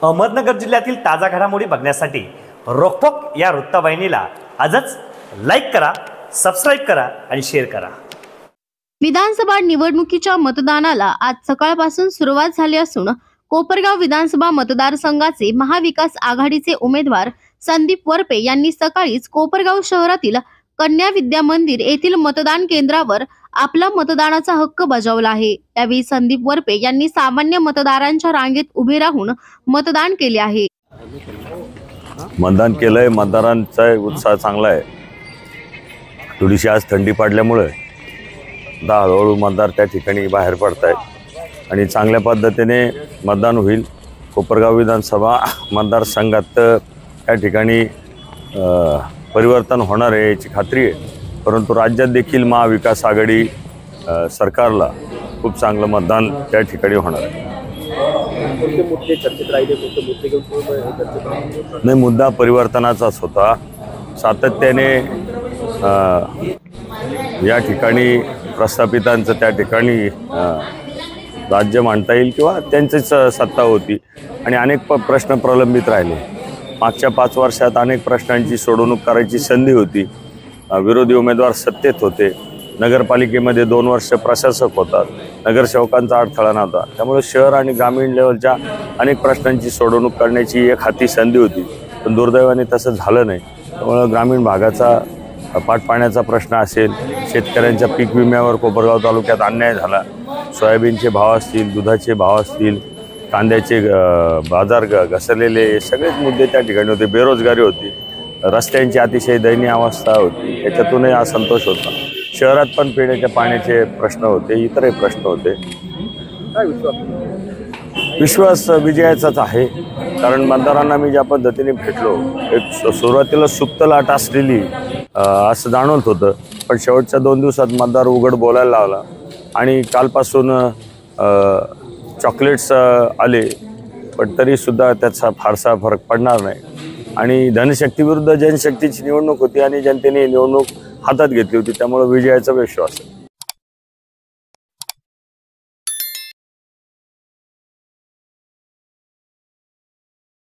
अहमदनगर जिल्ह्यातील ताजा घडामोडी बघण्यासाठी रोखोक या वृत्तवाहिनीला आजच लाईक करा, सबस्क्राइब करा आणि शेअर करा। विधानसभा निवडणुकीच्या मतदानाला आज सकाळपासून सुरुवात झाली असून कोपरगाव विधानसभा मतदारसंघाचे महाविकास आघाडीचे उमेदवार संदीप वरपे यांनी सकाळीच कोपरगाव शहरातील कन्या विद्या मंदिर येथील मतदान केंद्रावर आपला मतदानाचा हक्क बजावला आहे। त्यावेळी संदीप वरपे यांनी सामान्य मतदारांच्या रांगेत उभे राहून मतदान केले आहे। मतदान केलंय, मतदारांचा उत्साह चांगला आहे। थोडीशी आज थंडी पडल्यामुळे हळूहळू मतदार त्या ठिकाणी बाहेर पडतायत आणि चांगल्या पद्धतीने मतदान होईल। कोपरगाव विधानसभा मतदारसंघात त्या ठिकाणी परिवर्तन होणार आहे याची खात्री आहे, परंतु राज्यात देखील महाविकास आघाडी सरकारला खूप चांगलं मतदान त्या ठिकाणी होणार आहे। नाही, मुद्दा परिवर्तनाचाच होता। सातत्याने या ठिकाणी प्रस्थापितांचं त्या ठिकाणी राज्य मांडता येईल किंवा त्यांचीच सत्ता होती आणि अनेक प्रश्न प्रलंबित राहिले। मागच्या 5 वर्षात अनेक प्रश्नांची सोडवणूक करायची संधी होती। विरोधी उमेदवार सत्तेत होते, नगरपालिकेमध्ये 2 वर्ष प्रशासक होतात, नगरसेवकांचा अडथळा नव्हता, त्यामुळे शहर आणि ग्रामीण लेवलच्या अनेक प्रश्नांची सोडवणूक करण्याची एक हाती संधी होती, पण दुर्दैवाने तसं झालं नाही। त्यामुळे ग्रामीण भागाचा पाण्याचा प्रश्न असेल, शेतकऱ्यांच्या पीक विम्यावर कोपरगाव तालुक्यात अन्याय झाला, सोयाबीनचे भाव असतील, दुधाचे भाव असतील, कांद्याचे बाजार घसरलेले सगळेच मुद्दे त्या ठिकाणी होते। बेरोजगारी होती, रस्त्यांची अतिशय दयनीय अवस्था होती, याच्यातूनही असंतोष होता। शहरात पण पिण्याच्या पाण्याचे प्रश्न होते, इतरही प्रश्न होते। विश्वास विजयाचाच आहे, कारण मतदारांना मी ज्या पद्धतीने भेटलो, एक सुरुवातीला सुप्त लाट असलेली असं जाणवत होतं, पण शेवटच्या 2 दिवसात मतदार उघड बोलायला लावला आणि कालपासून चॉकलेट्स आले, पण तरीसुद्धा त्याचा फारसा फरक पडणार नाही। आणि धनशक्ती विरुद्ध जनशक्तीची निवडणूक होती आणि जनतेने निवडणूक हातात घेतली होती, त्यामुळे विजयाचा विश्वास आहे।